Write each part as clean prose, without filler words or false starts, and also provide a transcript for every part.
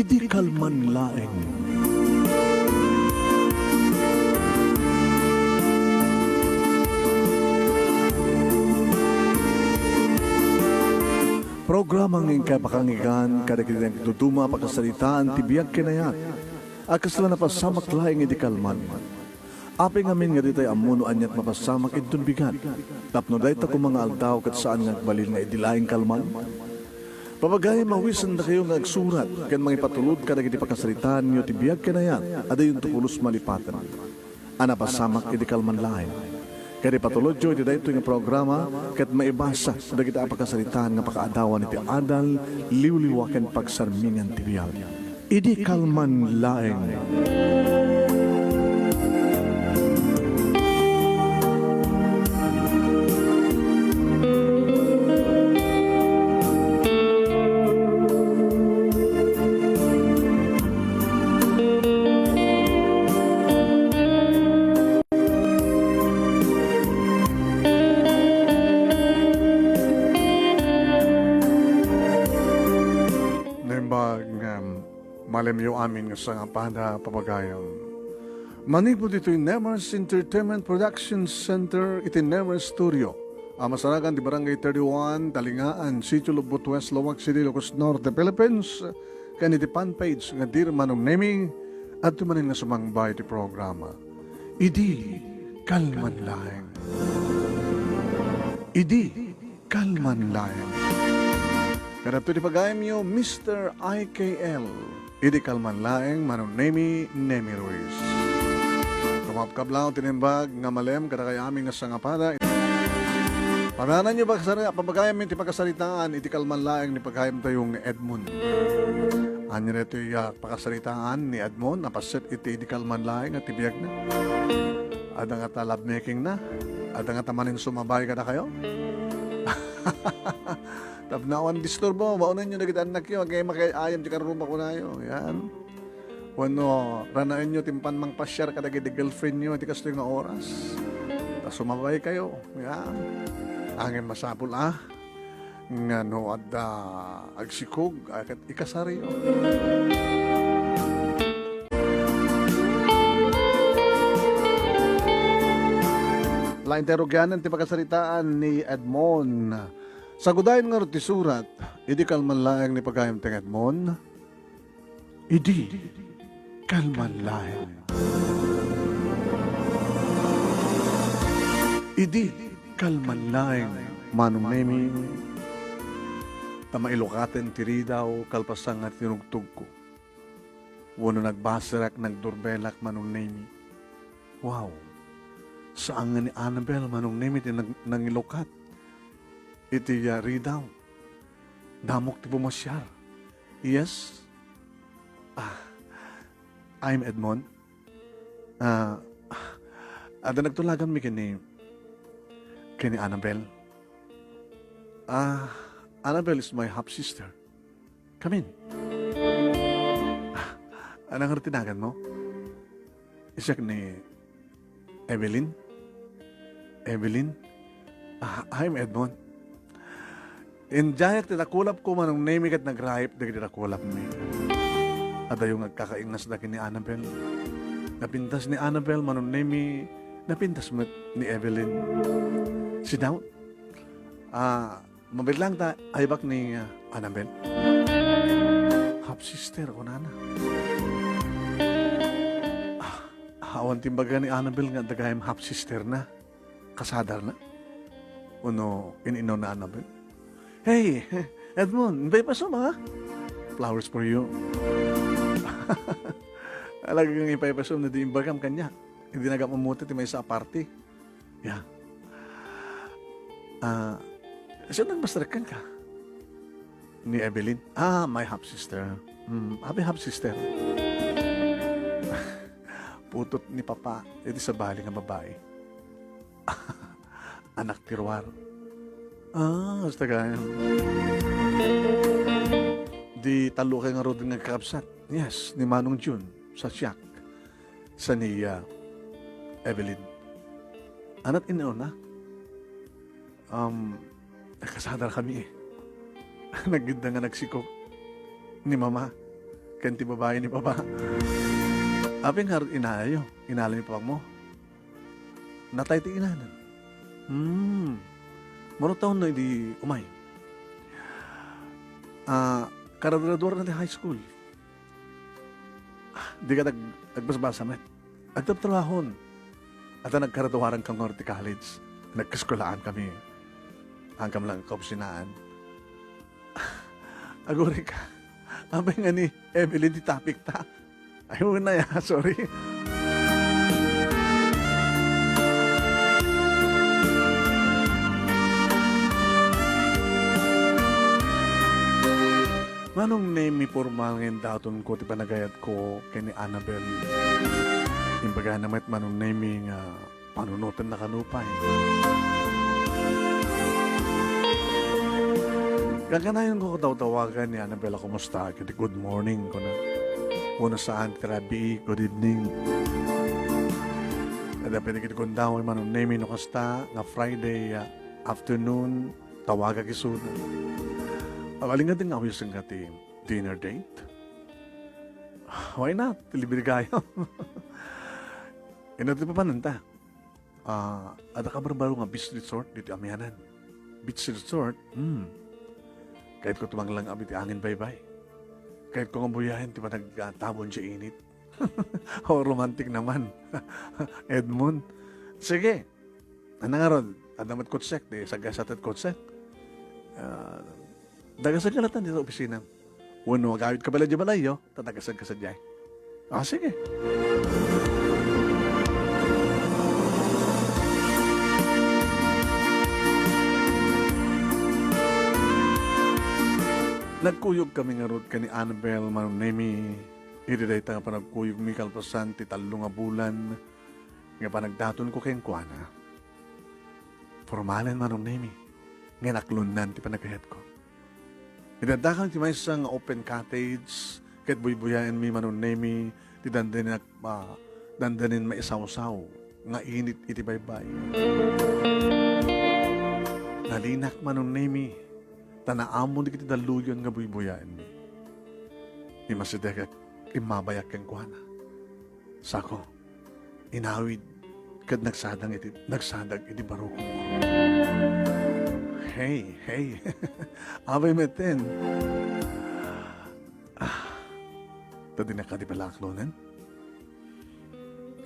Idi kalman laeng. Programang ingkay pakangigan, kada kinang tutuma pakasalitaan, tibiyag kinayat. Akasla na pasamak laeng idi kalman. Aping amin nga ditay amuno anyat mapasamak idun bigan. Tapno day ta kung mga aldaw kat saan nga balil nga idilaing kalman. Papagaya mawisan na kayo nga agsurat, kan mga ipatulod ka na giti pakasalitaan nyo tibiyag kinayat, ada yung tukulos malipatan. Ana pasamak idi kalman laeng. Kaya patulod jo, iti dahito yung programa, kat maibasa na kita pakasalitaan nga pakaadawan iti adal, liwliwakan pagsarmingan tibiyag. Idi kalman laeng. Malam yung amin nga sa pada papagayam. Manipod ito yung Nemers Entertainment Production Center, iti Nemers Studio. Masaragan di Barangay 31, Talingaan, Sitio Lubot West, Lawag City, Ilocos Norte, Philippines. Kaniti fan page nga dir manong naming at tumanin nga sumangbay iti programa. Idi kalman laeng. Idi kalman laeng. Karapto di pagayam nyo, Mr. IKL. Idi kalman laeng manong Nemi Ruiz. Tumapkablaw tinimbag nga malem kada kay aming nga sangapada. Pananan nyo ba pagayam iti pagkasalitaan iti kalman laeng ni pagayam tayong Edmond. Anya nito yung pagkasalitaan ni Edmond napaset iti kalman laeng at tibiyag na. Ada nga ta love making na. Ada nga tamanin sumabay kada kayo. Tapnawan disturbo, maunan nyo nagit anak yun, kaya makayayam di karumba ko na yun. Yan. Wano, ranaan nyo, timpan mang pasyar kadagi di girlfriend nyo, di kasto yung oras. Tapos sumabay kayo. Yan. Angin masapul nga no, at agsikog, at ikasari yun. Lainterogyanan, ti pagkasaritaan ni Edmond. Sagudayin nga ti surat, idi kalman laeng ni pagayam ting Edmond. Idi kalman laeng. Idi kalman laeng manong nemi. Tamailokaten tiri daw kalpasang at tinugtog ko. Wano nagbasarak, nagdurbelak manong nemi. Wow! Saan nga ni Annabelle manong nemi nangilokat? Iti ridaw. Damok ti pumasyar. Yes. I'm Edmond. Ada nagtulagan mi kini Annabelle. Annabelle is my half sister. Come in. Anong tinagan mo? Isyak ni Evelyn. Evelyn? I'm Edmond. In jayak tinakulap ko manong name kat nagrahip dagiti tinakulap mi. Ada yung nagkakaingnas daki ni Annabelle. Napintas ni Annabelle manong name napintas mo ni Evelyn. Sit down. Mabit lang ta aybak ni Annabelle. Half sister ko nana. Awan timbaga ni Annabelle nga dagayam half sister na. Kasadar na. Uno ininaw na Annabelle. Hey, Edmond, bay pa suma, ha? Flowers for you. Alagang ipaypasum na di imbagam kanya. Hindi nagamamuti ti may sa party. Yeah. Saan nagbastrakan ka? Ni Evelyn? My half sister. Happy half sister. Putot ni Papa, iti sa bali nga babae. Anak tirwar. Basta kaya. Di talo kayo nga rodin nga kakapsat. Yes, ni Manong June sa siyak. Sa ni Evelyn. Anat inauna? Nakasadar kami eh. Nagginda nga nagsikok ni Mama. Kanti babae ni baba. Aping harot inayo. Inala ni papag mo. Natay ti inanan. Maro taon na hindi umay. Karadurador na ti high school. Di ka nagbasbasa met. Agtabtrahon. At nagkaraduwaran kang Norte College. Nagkaskulaan kami. Hanggang lang kapusinaan. Aguri ka. Abay nga ni Emily di topic ta. Ayun na ya, sorry. Manong name mi formal ngayon daton ko ti panagayat ko kay ni Annabel. Imbaga namat manong name mi nga panunutan na kanupay. Kaganayon ko tawagan ni Annabella, kumusta? Kaya good morning ko na. Una saan, terabi, good evening. Kada pwede kita kundaw, manong name no kasta, nga Friday afternoon, tawaga kisuna. Pagaling nga din nga awis nga ti dinner date. Why not? Tilibir kayo. Inati pa nanta. Ada ka barbaro nga beach resort dito amyanan. Beach resort? Kahit ko tumang lang abit angin bye-bye. Kahit ko ngabuyahin, di ba nagtabon siya init? O romantic naman. Edmund. Sige. Ano nga ron? Adamat kotsek, di sagasat at kotsek. Dagasag ka natin dito opisina. Uno, magawit ka pala di balay, yo. Tadagasag ka sa diyay. Sige. Nagkuyog kami nga rod ka ni Annabel, manong nemi. Iriday ta nga pa nagkuyog mi kalpasan, ti talo nga bulan. Nga pa nagdaton ko kayong kuana. Formalan manong nemi. Nga naklunan ti panagkahet ko. Idadakang ti may isang open cottage, kahit buy-buyain mi manong nemi, ti dandanin maisaw-saw, nga init iti baybay. Nalinak manong nemi. Tanaamon di kiti daluyon nga buy-buyain mi. Imasidek imabayak keng kuana. Sako, inawid kad nagsadag iti barukong ko. Hey. Abay meten. Tadi na ka di balaklonen?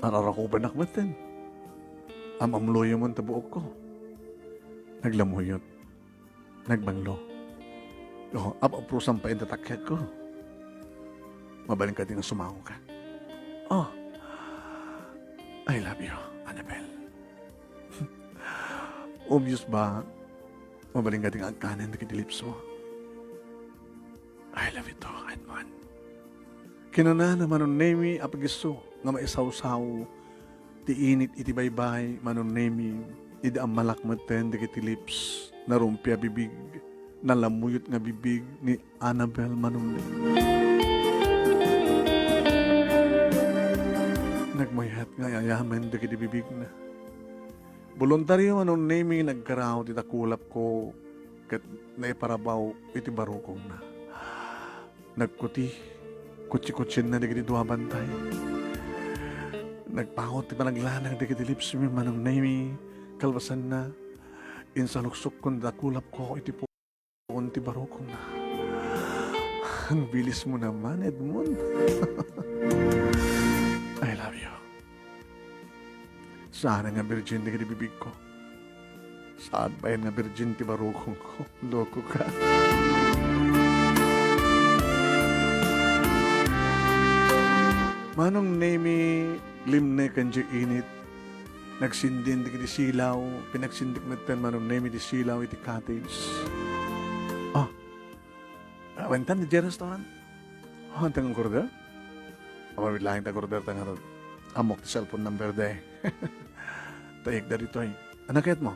Ararakupan nakmeten. Amamloyo mo ang tabuok ko. Naglamuyot. Nagbanglo. Apaprusang pa yung tatakyan ko. Mabaling ka din ang sumango ka. I love you, Annabel. Obvious ba? Mabaling ka din ang kanan na kitilips mo. I love you too, Edmund. Kinana naman ang nemi apagiso nga maisaw-saw ti init iti baybay manon nemi ida ang malakmaten di kitilips na rumpia bibig nalamuyot nga bibig ni Annabel manong nemi. Nagmayat nga yayaman di kiti bibig na. Voluntaryo manong nemi nagkaraw ti takulap ko kat naiparabaw iti barukong na. Nagkuti, kutsi-kutsin na di kiti duwa bantay. Nagpakot ti panaglanang di kiti lips mi manong nemi kalbasan na. Insaluksok kong takulap ko iti po ti barukong na. Ang bilis mo naman, Edmund. I love you. Sana nga virgin di kiti bibig ko. Saan ba yan nga virgin ti barukong ko? Loko ka. Manong nemi limne kanji init. Nagsindin di kiti silaw. Pinagsindik natin manong nemi di silaw iti cottage. Wentan di restaurant. Hantang ang korder? Amawid lang ta korder tanga ron. Amok ti cellphone number de. Taik dari to. Anak kayat mo?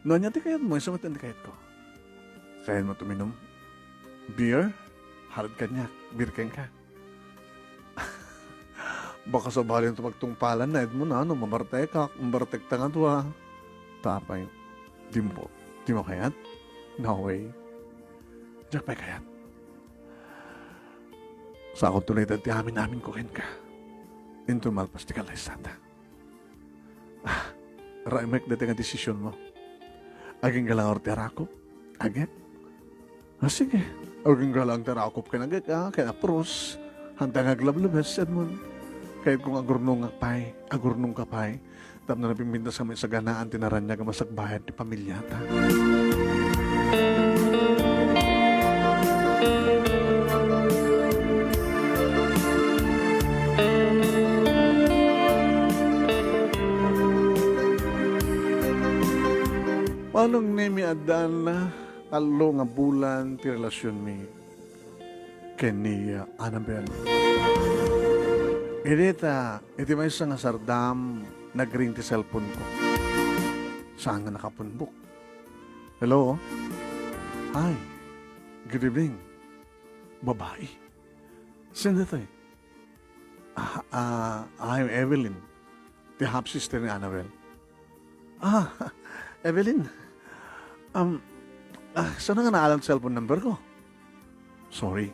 Nonya ti kayat mo, isa ti kayat ko. Kayat mo tuminom? Beer? Harad kanyak, beer ken ka. Baka sa balin ito magtungpalan na mo na, mabartek ka, mabartek ta nga tuwa. Tapay, di mo kayat? No way. Diyak pa kayat. Sa akong tunay ti amin namin ko ken ka. Into malpas ti kalay sata. Raimek dati nga desisyon mo. Aging galang ti arakop. Agit. Sige. Aging galang ti arakop ka nagit ka. Kaya pros. Hantang aglablabes, Edmond. Kahit kung agurnong ka pay, tap na napimintas kami sa ganaan, tinaran niya ka masagbayan ni pamilya ta. Paanong nemi adan na alo nga bulan ti relasyon mi Kenny Annabel. Iti may isa nga sardam, nag-ring ti cellphone ko. Saan nga nakapunbok? Hello? Hi. Good evening. Babae. Sino ito eh? I'm Evelyn. The half-sister ni Annabel. Evelyn. Saan nga naalam cellphone number ko? Sorry.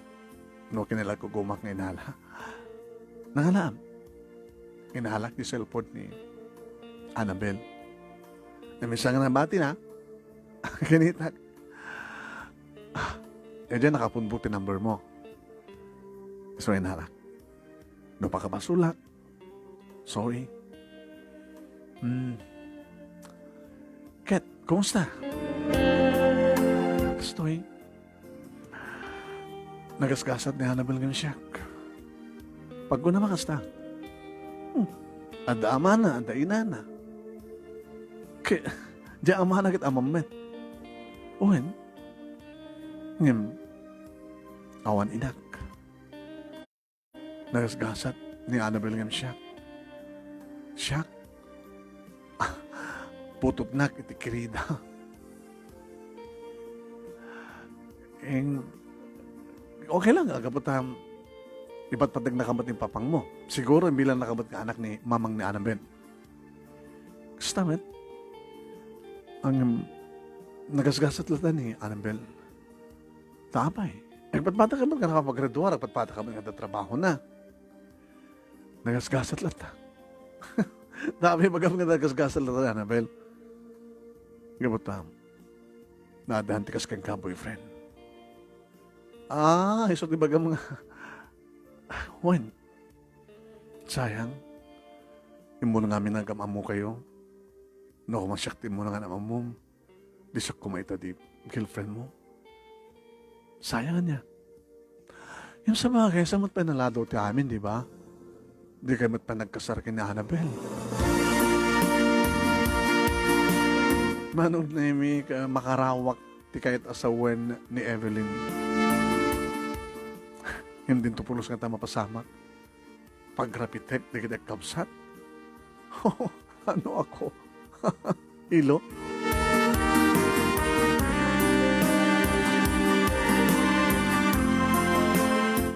No, kinilag ko gumak ng inala. Nangalam. Inalak ni cellphone ni Annabel. Namisa nga nabati na. Kinitag. Diyan nakapunbuk ti number mo. So, inalak. No pa ka masulak. Sorry. Kat, kumusta? Stoy. Nagasgasat ni Annabel ng siyak. Pag ko na makasta. Ada amana, ada inana. Kaya, di amana kit amamet. Uwen. Ngem, awan inak. Nagasgasat ni Annabel ng siyak. Siyak. Putop nak iti kirida. Okay lang, kapatam. Iba't patag nakabat yung papang mo. Siguro, bilang nakabat ka anak ni mamang ni Annabel. Kastamit, ang nagasgasat lata ni Annabel. Tapay. Nagpatpata ka ba ka nakapag-graduar? Nagpatpata ka ba nga trabaho na? Nagasgasat lata. Tapay, magam nga nagasgasat lata ni Annabel. Gabutam. Nadahan tikas kang ka-boyfriend. Isot di baga mga... When? Sayang. Yung muna namin ang kamamo kayo. No, kumasyakti mo na nga naman mo. Di siya kumaita di girlfriend mo. Sayang niya. Yung sa bagay, sa mat pa nalado ti amin, di ba? Di kayo mat pa nagkasar kina Annabel. Manong na imi makarawak ti kahit asawen ni Evelyn. Hindi tupulos nga tama pasamak. Pagrapitek, di kita kabsat. Ano ako? Ilo?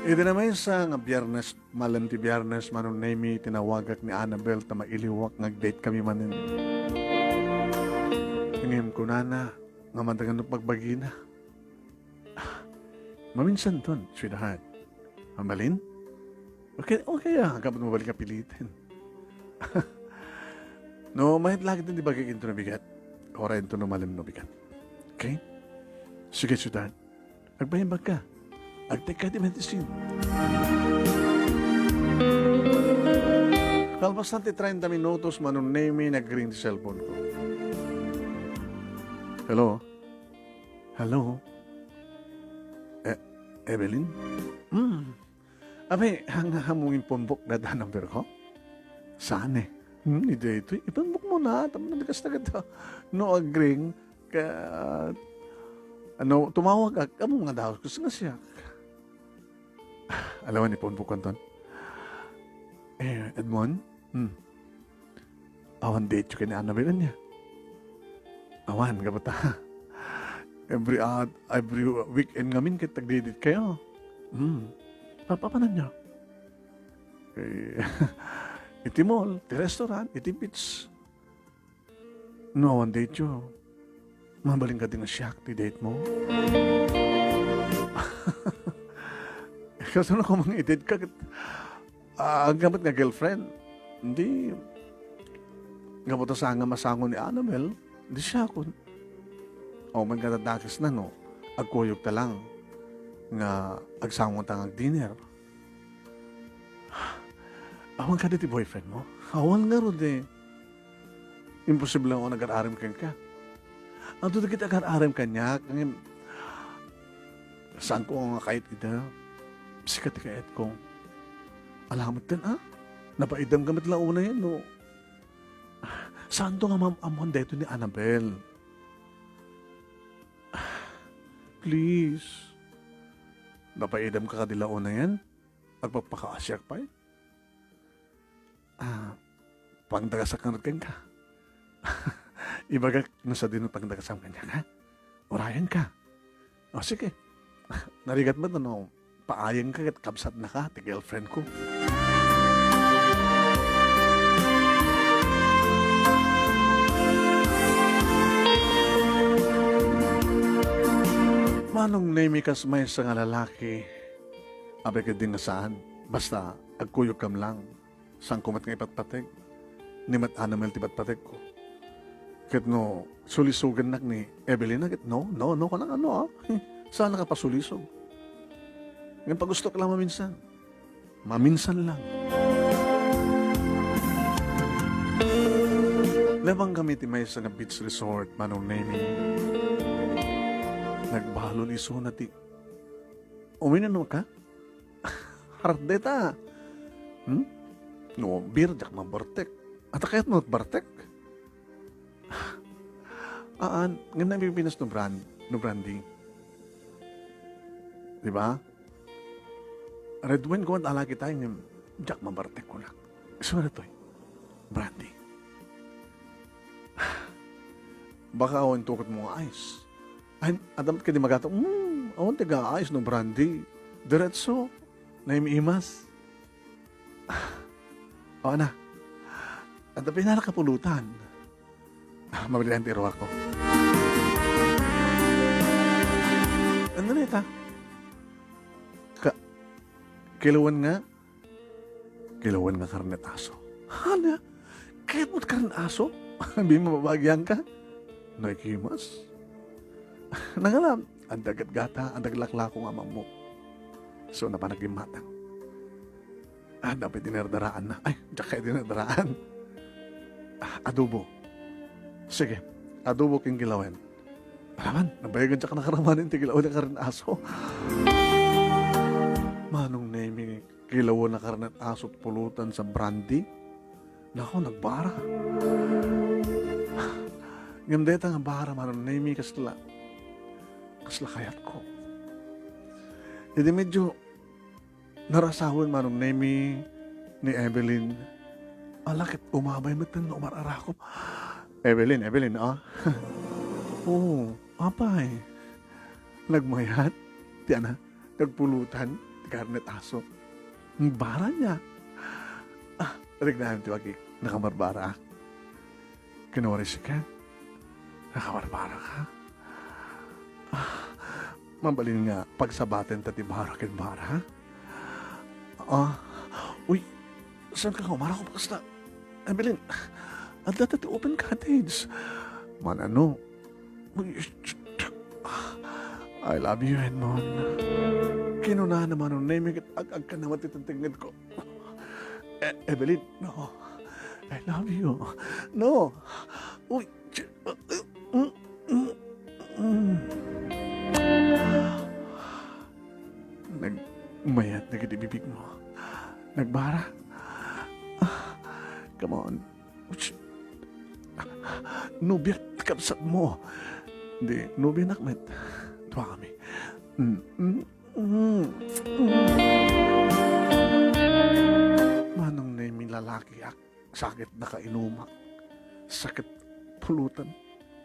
Ito naman sa nga biyernes, malam ti biyernes, manong naimi, tinawagak ni Annabel, ta mailiwak, nag-date kami manin. Tingin ko na nga madagan ng pagbagina. Maminsan ton, sweetheart. Mamalin? Okay, kapag mabalik ka pilitin. No, mahit lagi din di ba kaginto na bigat? Ora ito na malim na bigat. Okay? Sige, sweetheart. Agbahimbag ka. Agtek ka di medicine. Kalpas natin 30 minutos, manunemi, nag-ring di cellphone ko. Hello? Hello? Evelyn? Abe, hamungin pumbok na da number ko? Saan eh? Hindi ito. Ipumbok mo na. Tama na nagas na ka. No agring. Tumawag ka. Amo nga daw. Gusto nga siya. Alam mo ni pumbok ko ton? Edmond? Awan date yun kay Annabel niya. Awan, kapata. Every weekend ngamin kaya tag-date kayo. Papanan niya. Iti mall, iti restaurant, iti beach. No, one date yun. Mabaling ka din na siyak, ti date mo. Kasi ano ko mga edit ka, ang gamit nga girlfriend, hindi, gamot sa nga masango ni Annabel, hindi siya ako. O man katadakis na no, agkuyog ta lang, nga agsango ta nga dinner. Awan ka diti boyfriend mo? Awan nga ron eh. Imposible ako nag-ararim ka. Ang tuto kita nag-ararim ka niya, saan ko nga kahit ida, sikat kahit ko. Alamat din napaidam gamit lang una yan, no? Saan to nga amon dito ni Annabel? Please. Napaidam ka kadila una yan? Agpagpakaasyak pa eh? Pangdagasak ka. Ibaga nasa din pangdagasam ka niya, ha? Orayan ka. O sige. Narigat mo no? Paayang ka at kabsat na ka, ti girlfriend ko. Manong namikas may sa nga lalaki, abay ka din nga saan, basta agkuyog kam lang, sang kumat nga ipatpatig, ni mat Annabel ti patpatig ko. Kat no, sulisugan nak ni Evelyn na, no, ka lang saan nakapasulisog? Ngayon pag gusto ka lang maminsan lang. Labang kami ti may sa nga beach resort, manong naming, nagbalon iso na ti. Uminom ka? Hardeta. No, beer, jak mabartek. At kahit mo bartek. Nga nabibinas no brandy. Diba? Red wine ko at alagi tayo ng jak mabartek ko lang. So na to brandy. Baka awan tukot mo nga ice. Ay, adam ka di magato, awan tiga ice no brandy. Diretso, na imiimas. O na, at pinakapulutan. Mabilihan tiro ako. Ano na ita? Kilawan nga karnet aso. Hala, kahit mo't karnet aso? Hindi mo mabagyan ka? Naikimas. Nangalam, ang dagat-gata, ang daglaklako nga mo. So, napanagimatang. Dapat dinardaraan na. Ay, diyak kayo dinardaraan. Adobo. Sige, adobo king gilawan. Alaman, nabayagan siya ka nakaramanin, tigilawan na karin aso. Manong naming kilawan na karin aso at pulutan sa brandy? Nako, nagbara. Ngandeta nga bara, manong naming kasla kayat ko. Hindi medyo narasawan manong naming ni Evelyn. Alakit, umabay matan na umararakop. Evelyn, Oo, apay. Nagmayat, tiyan na, nagpulutan, karnet aso. Ang bara niya. Rignahan ti wagi, nakamarbara. Kinuwaris ka. Nakamarbara ka. Mabalin nga, pagsabatin tati bara kin bara. Uy, saan ka kumara ko basta? Evelyn, at dati open cottage. Manano? I love you, Edmond. Kinunahan naman ang naming at ag-ag ka naman titantingin ko. Evelyn, no. I love you. No. Uy. Nagmayat na kitibibig mo. Nagbara. Come on. Nubiyat kapsat mo. Hindi, nubi nakmet. Tuwa kami. Manong na yung lalaki sakit na kainumak. Sakit pulutan.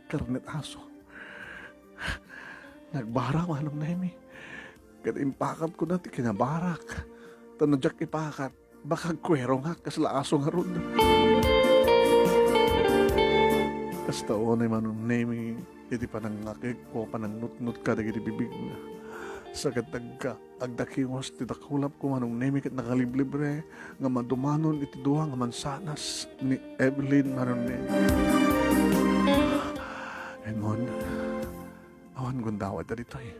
Karnet aso. Nagbara manong na yung katimpakat ko natin kinabarak. Tanadyak ipakat. Baka kwero nga kasla aso nga ron. Kasta o na manong naming iti panang ngakik ko panang nut-nut ka dagiti bibig na. sa katagka agdakiwas ti dakulap ko manong nemi ket nakaliblibre nga madumanon iti duwa nga mansanas ni Evelyn manon ni Edmond awan gundawat da dito eh.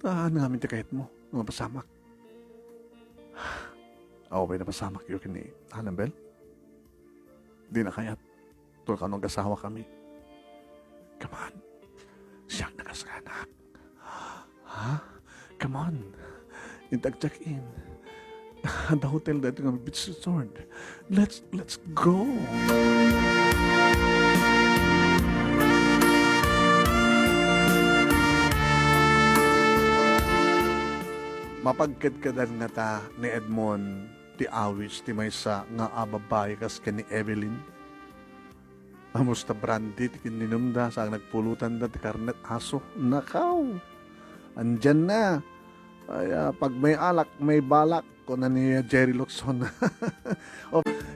Tahan nga ti kahit mo nga pasamak awa ba na pasamak yun kini Annabel di na kayat to kanong kasawa kami come on siyang nakasanak ha? Come on. Intag-check in. The hotel that ng beach resort. Let's go. Mapagkadkadan nga ta ni Edmond ti awis ti maysa nga ababay kas ken ni Evelyn. Amusta brandy ti kininumda sa nagpulutan da ti karnet aso. Nakaw. Andyan na. Ay, pag may alak, may balak. Ko na ni Jerry Locson.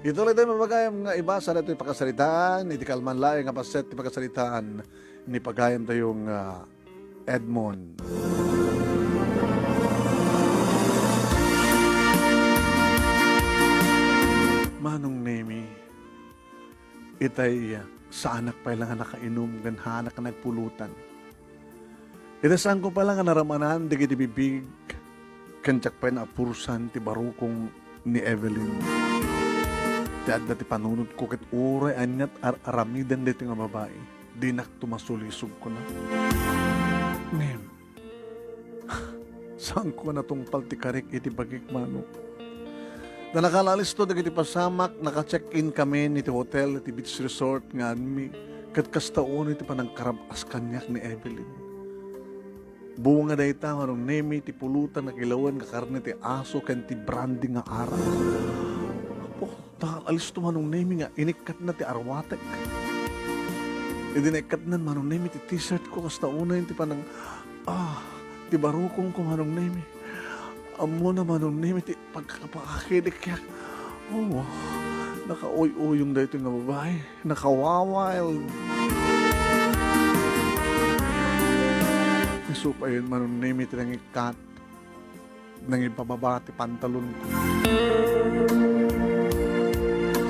Ito lang tayo mapagayam nga iba. Sa natin pakasalitaan. Iti kalman laing nga paset ti pakasalitaan. Ni pagayam tayong Edmond. Manong Nemi. Itay sa anak pa lang nakainom. Ganhanak na nagpulutan. Itasaan ko pala nga naramanan, di bibig, kanyak pa na apursan, ti barukong ni Evelyn. Ti adda ti panunod ko, ket uray anyat aramidan dito nga babae. Di nak tumasulisog ko na. Ngem, saan ko na tong paltikarik iti bagik manok? Na nakalalis to, dagiti pasamak, naka-check-in kami niti hotel, niti beach resort, nga anmi, kat kastaon iti panangkarabas kanyak ni Evelyn. Bunga dahi ta, manong Nemi, ti pulutan na kilawan, kakarne ti aso, ken ti branding nga araw. Oh, nakaalis to manong Nemi nga, inikat na ti arwatek. Idinikat na manong Nemi, ti t-shirt ko, kasta una yun, ti panang, ti barukong ko manong Nemi. Amo na manong Nemi, ti pagkakapakilik kaya, naka-uy-uyong dahi ito nga babae, naka-wawild. Supa yun manong Nemi ti nang ikat nang ipababa ti pantalon ko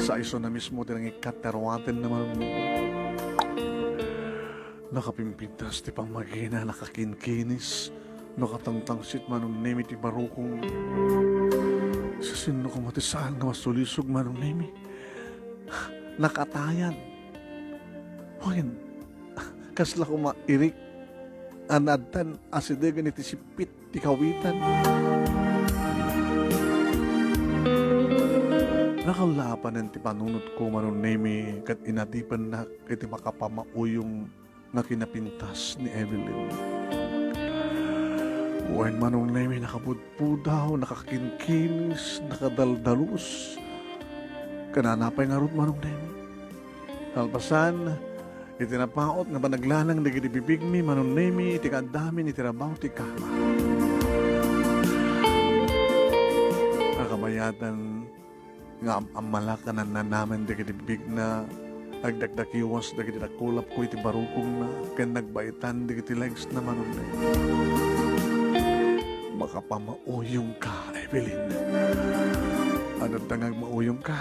sa iso na mismo ti nang ikat terwaten na manong Nemi nakapimpintas ti pangmagina nakakinkinis nakatangtangsit manong Nemi ti barukong sa sino ko matisaan nga masulisog manong Nemi nakatayan huwin kasla ko mairik anadtan asidegan iti sipit ti kawitan. Nakalapanan ti panunot ko manong Nemi kat inatipan na iti makapamauyong nga kinapintas ni Evelyn. Uwan manong Nemi nakapudpudaw, nakakinkinis, nakadaldalus. Kananapay nga rot manong Nemi. Talpasan, iti napaot nga panaglanang dagiti bibigmi manong Nemi iti kadami iti rabaw ti kama. Nakabayatan nga amalakanan na namin dagiti bibig na agdagdakiwas dagiti nakulap ko iti barukong na ken nagbaitan dagiti legs na manong Nemi. Makapamauyong ka, Evelyn. Ano tangag mauyong ka?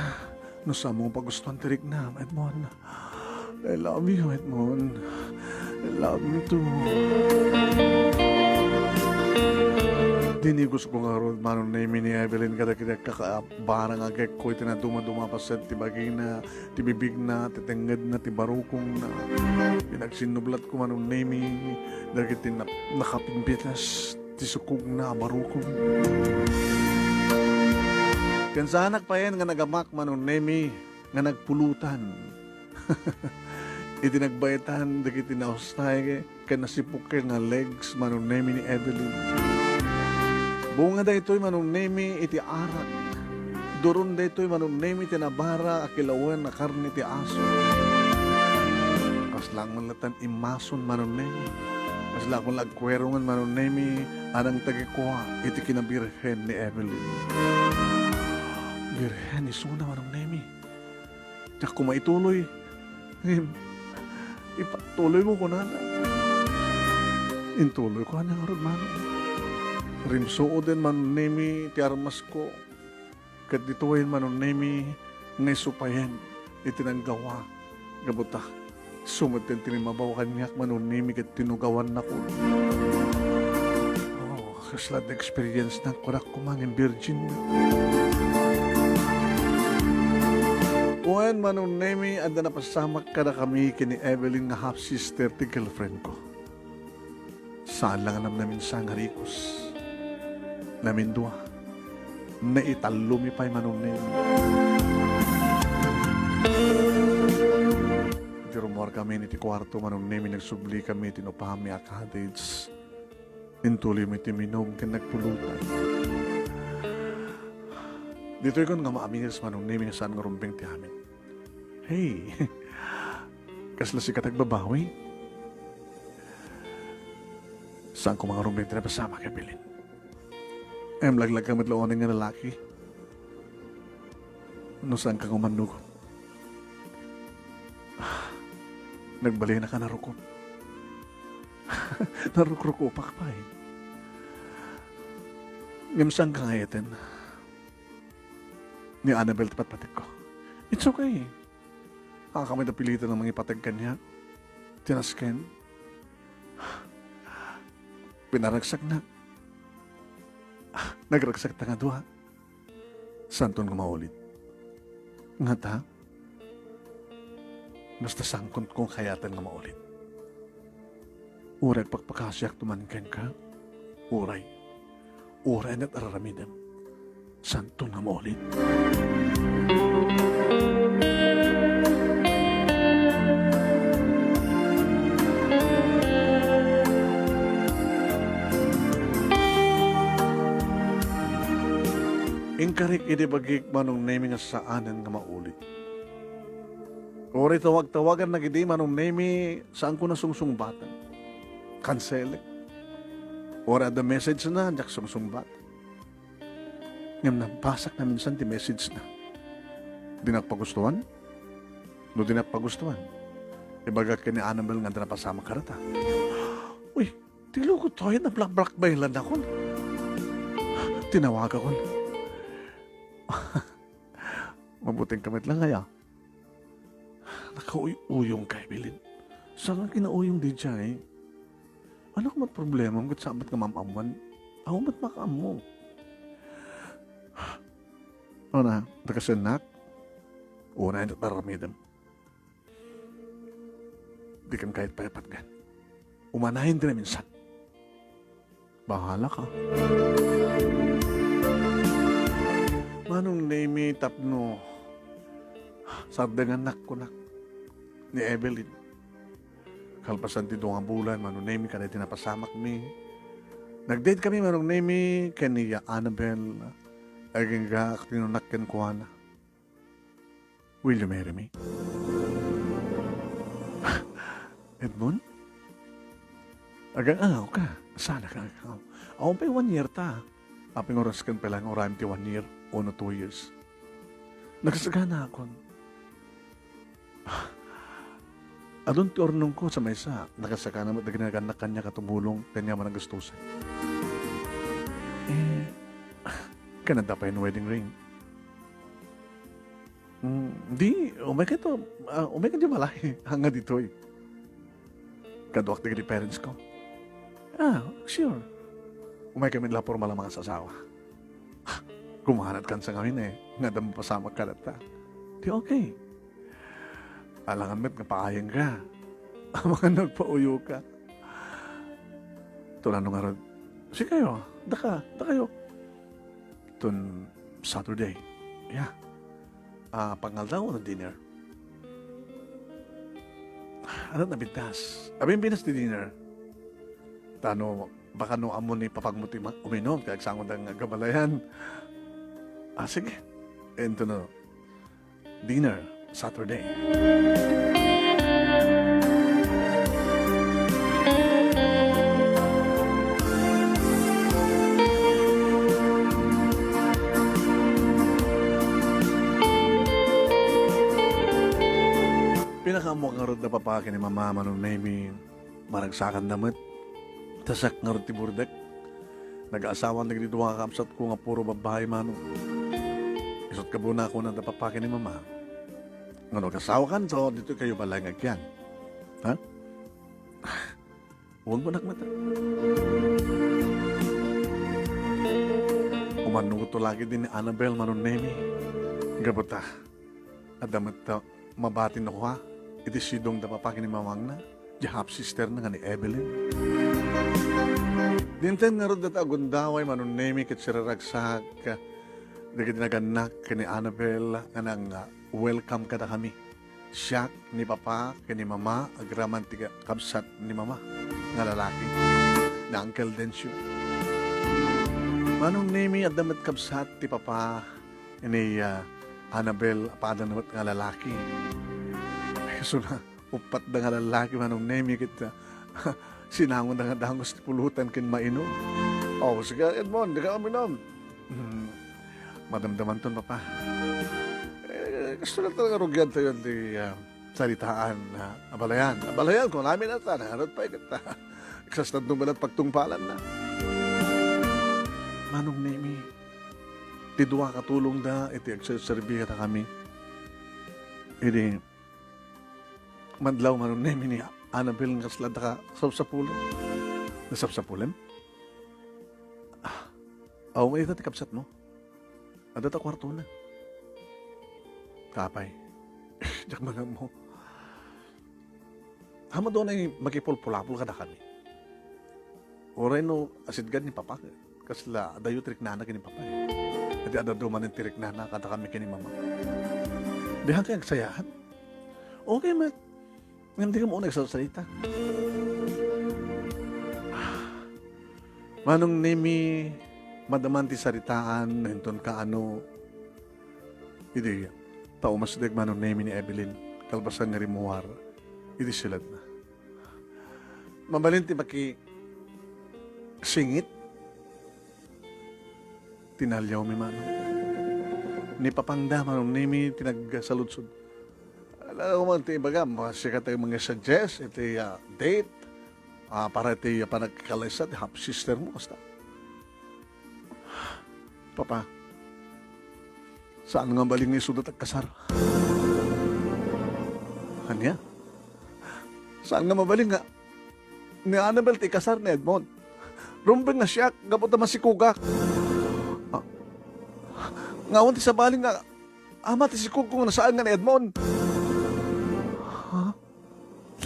No sa mong pagustuhan tirik na, Edmond. I love you, Edmond. I love you too. Dinigos ko nga ron, manong Nemi ni Evelyn, kada kita kakabarang agay ko, itinaduma-dumapaset, tibagay na, tibibig na, titinggad na, tibarukong na. Pinagsinublat ko manong Nemi, dahil nakapimpitas, tisukog na, barukong. Kansanak pa yan nga nagamak manong Nemi, nga nagpulutan. Itinagbaytan, dagiti naustay, kanasipok nga legs, manong Nemi ni Evelyn. Bunga da ito'y manong Nemi iti arak. Doron da ito'y manong Nemi iti nabara, akilawan na karne ti aso. Kaslang manlatan imason manong Nemi. Kaslang kung lagkwerongan manong Nemi, anang tagikuha, iti kinabirhen ni Evelyn. Birhen, isuna manong Nemi. Tiyak kumaituloy, ipatuloy mo ko na. Intuloy ko na nga ron, Manong. Rimsoo din man nemi ti armas ko. Kat dituwain man nemi ngay supayen itinanggawa. Gabuta, sumot din tinimabaw kanyak man nemi kat tinugawan na ko. Oh, kaslad na experience na kurak kumangin virgin. Uwan man nemi anda napasamak kada kami kini Evelyn nga half-sister ti girlfriend ko. Saan lang alam namin sa harikos. Namin dua. Naitalumi pa'y manunin. Iti rumor kami ni ti kwarto manunin. Nagsubli kami tinupami a cottage. Intuloy mi ti minom kin nagpulutan. Dito ikon nga maamigas manunin nga saan nga rumping ti amin. Hey, kasla si katagbabawi. Saan ko mga rumbing tinapasama kay Bilin? Laglag ka matlaonin nga lalaki. Ano saan kang umanugot? Nagbali na ka narukot. Narukrukupak pa eh. Ngimsang ka ngayatin. Ni Annabelle tapat-patik ko. It's okay. Kami napilitan ng mga ipatag kanya. Tinasken. Pinaragsak na. Nagragsak ta nga duha. Santon nga maulit. Nga ta? Basta sangkon kong kayatan nga maulit. Uray pagpakasyak tumankan ka. Uray. Uray na't araramidam. Santon nga maulit. Ingkarik idibagik manong nemi nga saanan nga maulit. Ori tawag-tawagan na gidi manong nemi saan ko na sungsungbatan. Kansele. Ori ada message na jak sungsungbat. Ngam nabasak na minsan ti message na. Di nagpagustuhan? No di nagpagustuhan. Ibagak ka ni Annabelle nga napasama karata. Uy, tilo ko to na black bailan ako. Tinawag ako. Mabuting kamit lang kaya. Nakauuyong kay Bilin. Saan ang kinauyong di dyan eh? Ano ka mat problema mo? Saan ba't ka mamamuan? Ako ba't makaamo? O na, nakasanak? Una yung taramidam. Di kan kahit payapat gan. Umanahin din na minsan. Bahala ka. Manong name tapno sardangan nak ko nak ni Evelyn. Kalpasan ti nga bulan, manong name ka na tinapasamak mi. Nag-date kami manong name kaniya Annabelle. Aging ga tinunakyan ko na. Will you marry me? Edmund? Agang angaw ka. Sana ka angaw. Ako pa 1 year ta. Aping oras kan pa lang oram ti 1 year. O no 2 years. Nagsagana ako. Adun ti ornong ko sa maysa. Nakasagana mo, naginagan na kanya katumulong. Kanya man ang gustusan. Kanada pa yung wedding ring. Di, umay ka di malay. Hanga dito eh. Kaduak di parents ko. Sure. Umay kami nila por malamang sa asawa. Kumahanat kan sa ngamin eh. Nga damo pasama ka data. Di okay. Alangan met nga paayang ka. Mga nagpauyo ka. Tulano nga rin. Si kayo. Da kayo. Tun Saturday. Yeah. Pangal daw na dinner. Ano na bintas? Abing binas di dinner. Tano, baka no amon ni papagmuti uminom. Kaya sangon ng gabalayan. Sige. Ito na. Dinner, Saturday. Pinakamukhang nga rin na papaki ni Mama manong name maragsakan damit. Tasak nga rin ti Burdek. Nag-aasawa na ganito mga kamsat ko nga puro babae mano. Isot ka muna ako na napapakin ni mama. Nga nag-asawa kan, so dito kayo balangag yan. Ha? Huwag mo nakmata. Umanungo to lagi din ni Annabel manon nemi. Gabuta. Adamat ta mabatin ako ha. Iti sidong napapakin ni mamang na. Di half sister na nga ni Evelyn. Dinten nga rin data agundaway manon nemi kat siraragsak ka. Dagit naganak ka ni Annabel nga nang welcome ka na kami. Siya ni papa ka ni mama agraman tiga kabsat ni mama nga lalaki na Uncle Densyo. Manong nemi at damat kabsat ti papa ni Annabel apadan namat nga lalaki. So na upat da nga lalaki manong nemi kita sinangon na nga dangos ti pulutan kin mainom. Oh, sige Edmond, di ka uminom. Madamdaman ton papa. Gusto na talaga rugyan tayo di salitaan na abalayan. Abalayan kung namin na ta, nangarot pa ikita. Iksastad nung balat pagtungpalan na. Manong nemi, ti duwa katulong da, iti agsaserbiya na kami. Ini, madlaw manong nemi ni Annabel nga slada ka sapsapulan. Nasapsapulan? Aw, may ita ti kapsat mo. Ada ta kwarto na. Kapay. Diyak mga mo. Hama doon ay magipulpulapul ka na kami. Oray no, asidgan ni papa. Kasla, adayo tirik nana kini papa. At ada duman ng tirik nana kada kami kini mama. Dihan kayang sayahan. Okay, mat. Hindi ka mo nagsasalita. Manong nemi, madaman ti saritaan, hinton ka ano, hindi, tao masdag manong nemi ni Evelyn, kalbasan nga rimuwar, hindi silad na. Mabalin ti maki singit, tinalyaw mi manong. Ni papangda manong nemi, tinagsaludsod. Alam mo, iti baga, siya ka tayo mga suggest, iti date, para iti panagkakalisa, iti half sister mo, basta. Papa, saan nga baling ni sudat at kasar? Kanya? Saan nga mabaling nga? Ni Annabel ti kasar ni Edmond. Rumbeng nga siya, gabot naman si Kugak. Ngawan ti sa baling nga, ama ti si Kugak nga nasaan nga ni Edmond.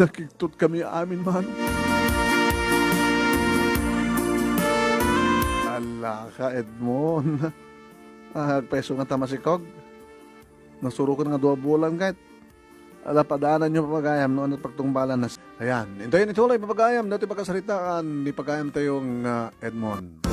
Nakiktot kami amin, man. Ala ka, Edmond. Peso nga tama si Kog. Nasuro ko nga 2 bulan kahit. Ala, padaanan nyo papagayam noon at pagtungbalan na. Ayan, hintayin ito lang papagayam. Dito pagkasaritaan, ni pagayam tayong Edmond.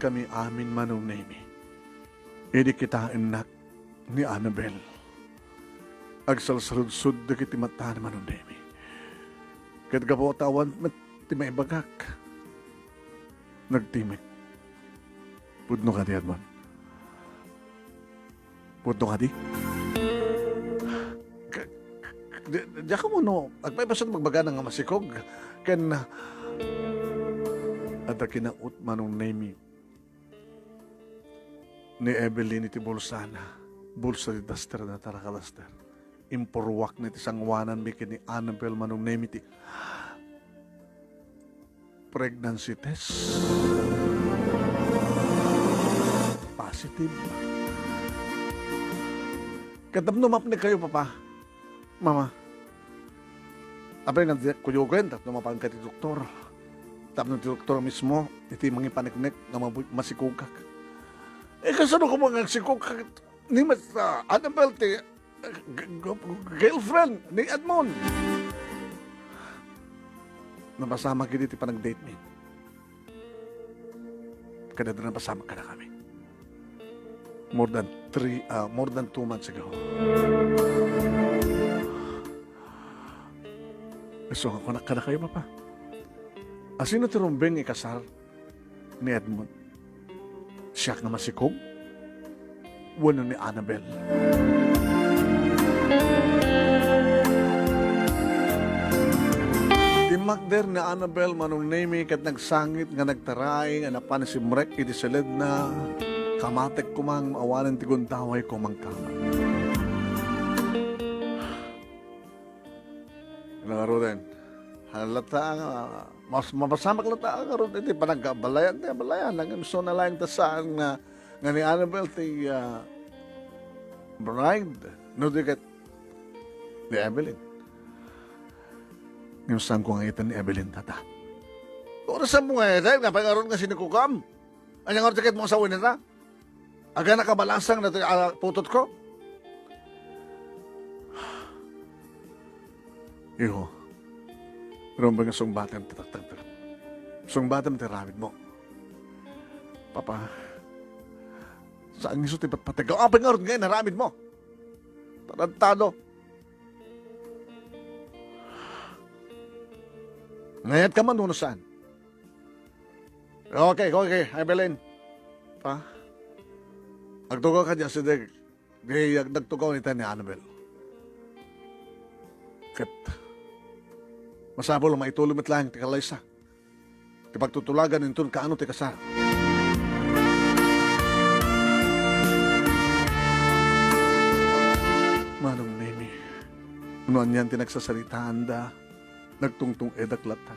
Kami amin manong nemi. Idi kita enak ni Annabel. Agsalsaludsud da kiti mata ni manong nemi. Kat gapo tawan ti may bagak. Nagtimik. Pudno ka di, Edmond. Pudno ka di? Diya ka mo no. Agpaipasan magbaga ng masikog. Ken ada kinaut manong nemi ni Evelyn iti bulsana. Bulsa di daster na tarakalaster. Impurwak na iti sangwanan bikin ni Annabel manong nemi ti pregnancy test. Positive. Kadamnumap ni kayo, papa. Mama. Apay nga kuyugan, tapos ka ti doktor. Tapos ti doktor mismo, iti mga paniknek na masikugak. Kasano ko mga sikugak ni Annabel ti girlfriend ni Edmond. Napasama ka dito panag-date me. Kada na napasama ka na kami. More than 2 months ago. So, ako na kayo, papa. Asino ti Rumbeng ikasar ni Edmond? Siya na masikog? wano ni Annabel. Magder ni Annabel manong nemi kat nagsangit nga nagtaray nga napan si Mrek iti silid na kamatek kumang awanan ti guntaway kumang kama. Nangaro din. Halata nga, mas mapasamak lata nga ron iti panagkabalayan ti balayan. Nang gusto na lang tasaan nga ni Annabel ti bride. No di kat ni Evelyn. Yung saan ko nga ito ni Evelyn tata. Orasan mo nga ito, nga pangaroon nga sinikukam. Anyang oras sakit mo sa uwi nita? Aga nakabalansang na putot ko? Iho, meron ba nga sungbatan tatak-tatak? Sungbatan tiramid mo. Papa, saan niso tipat patigaw? Pangaroon nga naramid mo. Tarantado. Ngayat ka man doon saan? Okay, Evelyn. Pa? Agtugaw ka dyan si Deg. Nagtugaw nita ni Annabel. Kat, masabol maitulong at lang ti kalaysa. Ti pagtutulagan nito kaano ti kasar. Manong Nemi, unuan yan tinagsasalitahan da. Nagtungtong edaklatan.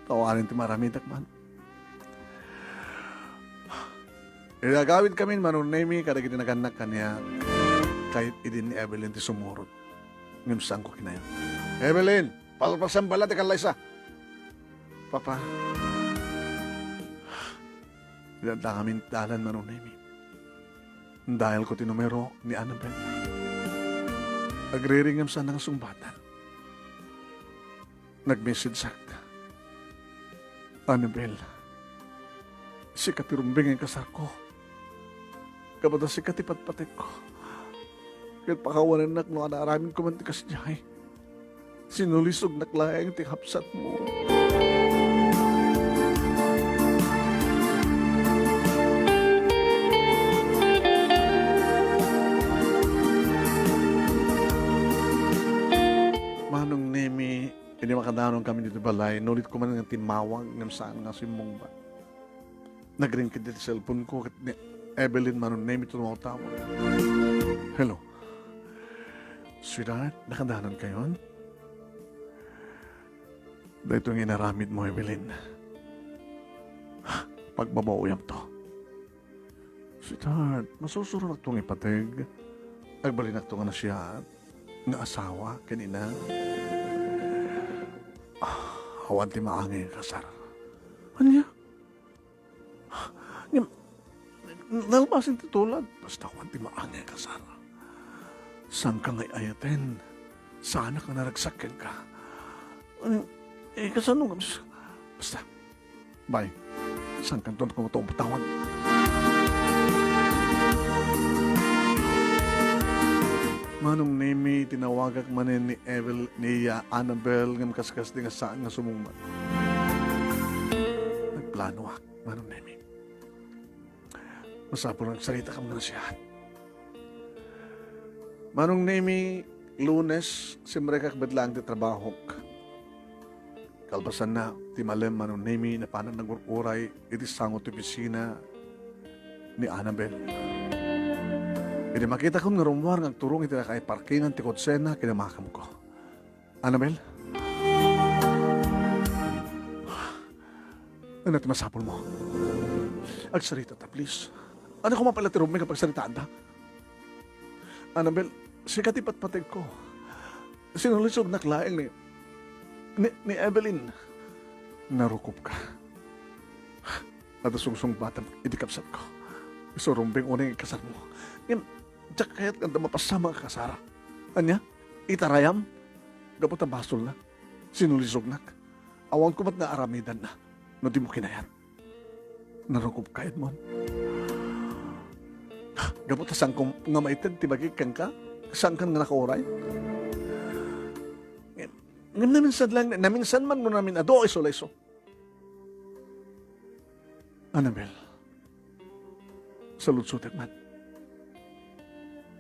Tawarin ti marami dakman. Ilagawid kami manong Nemi kada ginaganak kanya kahit idin ni Evelyn ti sumurot. Ngayon saan ko kinayan. Evelyn, palpasan bala ti kalaysa. Papa, ilanda kami dalan manong Nemi. Dahil ko tinumero ni Annabel. Agriringam sa nang sumbatan. Nag-message sa Annabel, si katirumbing ang kasar ko. Kapata si katipat-patik ko. Kahit pakawanan nak no anaaramin ko man ti kasjay. Sinulisog naklayang ti hapsat mo. Manong Nemi, hindi makadanon kami dito balay. Nulit ko man ng timawag ng saan nga simong ba. Nag-ring ka dito cellphone ko. Ni Evelyn manong Nemi ito tumawag. Hello. Sweetheart, nakadanon kayo? Dahil yung inaramid mo, Evelyn. Pagbabauyam to. Sweetheart, masusurot itong ipatig. Agbalinak to nga na siya nga asawa kanina. Awan ti maangay kasar. Ano niya? Nalmasin ti tulad. Basta awan ti maangay kasar. Saan ka ngay ayaten? Sana ka naragsakin ka. Kasano nga? Basta. Bye. Saan ka doon kung ito patawag? Manong Nemi, tinawagak manin ni Annabel ng kaskas di nga saan nga sumungman. Nagplano ak, Manong Nemi. Masapon nagsalita ka mga siya. Manong Nemi, Lunes, simre kak bedlang ti trabahok. Kalpasan na, timalem Manong Nemi na panan nag-uray iti sangot ti opisina ni Annabel. Hindi makita kong narumwar ng turong iti nakay parkingan ti kotsena kinamakam ko. Annabel? Ano ti masapol mo? Agsarita ta, please. Ano ko mapala ti rumay kapag saritaan ta? Annabel, sikat ipatpatid ko. Sinulisog na klaeng ni Evelyn. Narukop ka. At sungsung batang itikapsat ko. Isurumbing unang ikasal mo. Diyak kaya't kanda mapasama ka, Sarah. Anya? Itarayam? Gapot ang basol na. Sinulisog nak. Awan ko mat na aramidan na. No di mo kinayat. Narukop kayat mo. Gapot ang sangkong nga maitid, tibagig kang ka? Saan ka nga nakauray? Naminsan lang, naminsan man mo namin ado iso-iso. Annabel, salutsutek man.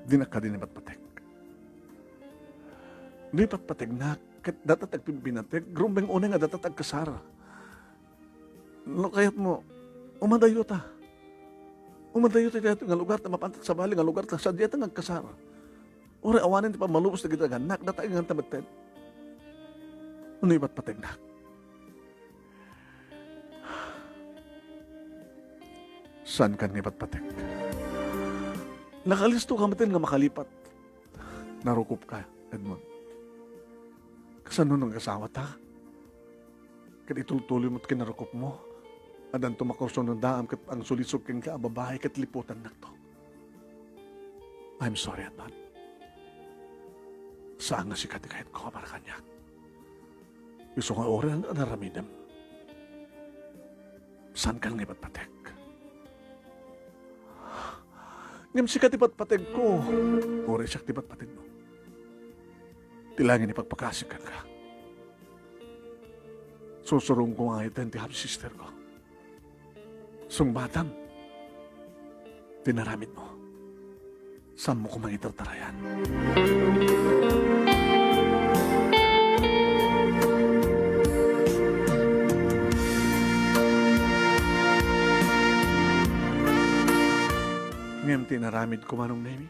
Di na ka din ipatpatek. Di patpatek na, kat datatag pimpinatek, grumbeng unay nga datatag kasara. No, kayat mo, umadayo ta. Umadayo ta dito nga lugar na mapantat sa bali, nga lugar na sa dito nga kasara. Uri, awanin ti pa malubos na kita ganak, datay nga tamatid. Ano ipatpatek na? Saan ka nga ipatpatek? Nakalisto ka matin nga makalipat. Narukop ka, Edmond. Kasano nang kasawa ta? Kat itultuloy mo't kinarukop mo. Adan tumakurso ng daam kat ang sulisog kang ka, babae kat liputan na to. I'm sorry, Edmond. Saan nga si Kati kahit ko para kanya? Gusto nga oran na naramidam. Saan ka nga ipatpatek? Ngam si Kati patpatek ko. Oran siya patpatek mo. Tilangin ipagpakasikan ka. Susurong ko nga ito ti half sister ko. Sungbatang. Tinaramid mo. Saan mo ko mangitartarayan? Ngayon tinaramid ko manong nemi.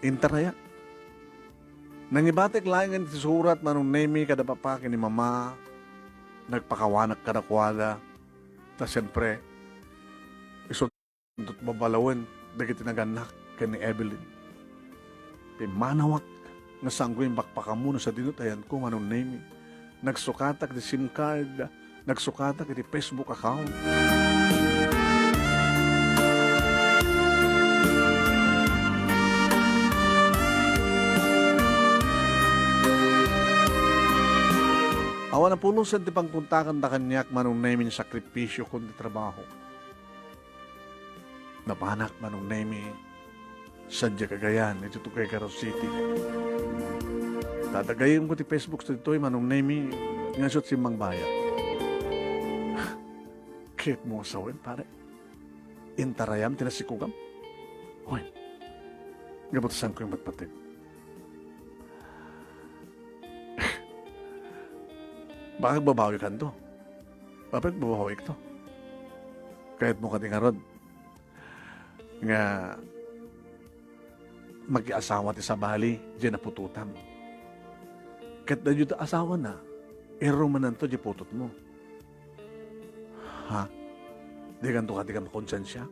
Intaraya. Nangibatek lang ti surat manong nemi kada papa ni mama. Nagpakawanak kadakwada. Ta siyempre, isundot babalawan dagiti naganak kay ni Evelyn. Manawak nga sanggo yung bakpakamuno sa dinutayan ko manong nemi. Nagsukatak di SIM card, nagsukatak di Facebook account. Awan na pulusan ti pangkuntakan da kanyak manong nemi ni sakripisyo kundi trabaho. Napanak manong nemi sadya kagayan ito kay Caro City. Tatagayin ko ti Facebook sa dito'y manong nemi ngasot si Mang Bayan. Kit mo sawin pare. Intarayam tinasikugam. Hoy. Gabutasan ko yung matpatid. Bakit babawi ka to? Bakit babawi ka to? Kahit mo ka nga rod. Nga mag-iasawa ti sa bali, diyan napututan. Kahit na dito asawa na, irumanan to, di putot mo. Ha? Di ganito ka, di ka makonsensya?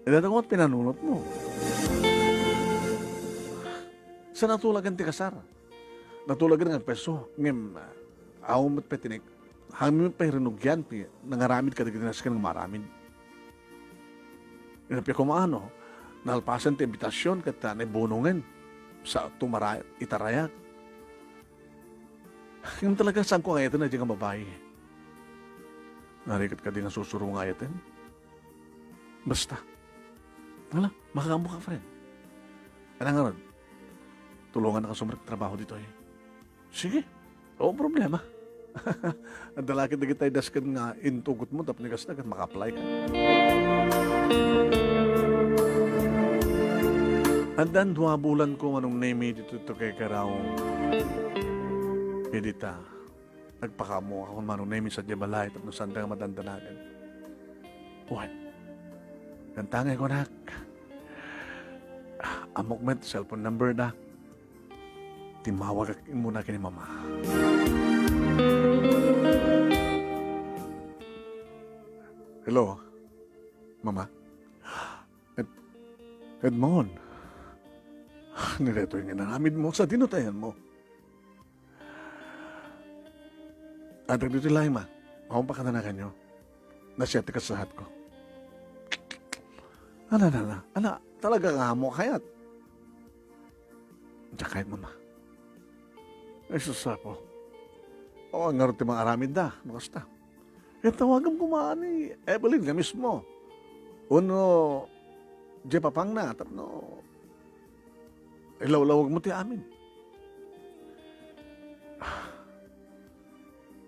Ito ko pinanunot mo. Sa natulagan ti kasar. Natulagan nga peso. Ngem, aw mo't petinik. Hangmin pa rinugyan, nangaramid ka diginas ka ng maramid. Inapi ko maano, nalpasan ti imbitasyon kat naibunungen sa itarayak. Yung talaga saan ko ngayon na di nga babae. Narikat ka din ang susuro ngayon. Basta. Wala, makakamu ka, friend. Ano nga ron? Tulungan na ka sumrek trabaho dito eh. Sige, oo problema. Ang dalakit na kita'y daskan nga intugot mo, tapos nigas na maka-apply ka. Andan 2 bulan ko manong name dito kay Karaw. Edita, nagpakamo ako manong name sa Jabalay, tapos saan ka madandanagan. Uwan, gantangay ko nak. Amok met, cellphone number na. Timawag muna kini mama. Hello, mama. Edmond. Nireto yung inaramid mo sa dinutayan mo. At dito lang, ma. Ako pa katanakan nyo. Nasyate ka sa hat ko. Ala, talaga nga mo kayat. Diyan kahit, mama. Ay, susapo. Oo, nga rin mga aramid na. Basta. Kaya tawagan ko ni Evelyn nga mismo. Uno, di papang na. Tapno, ilaw-lawag mo ti amin.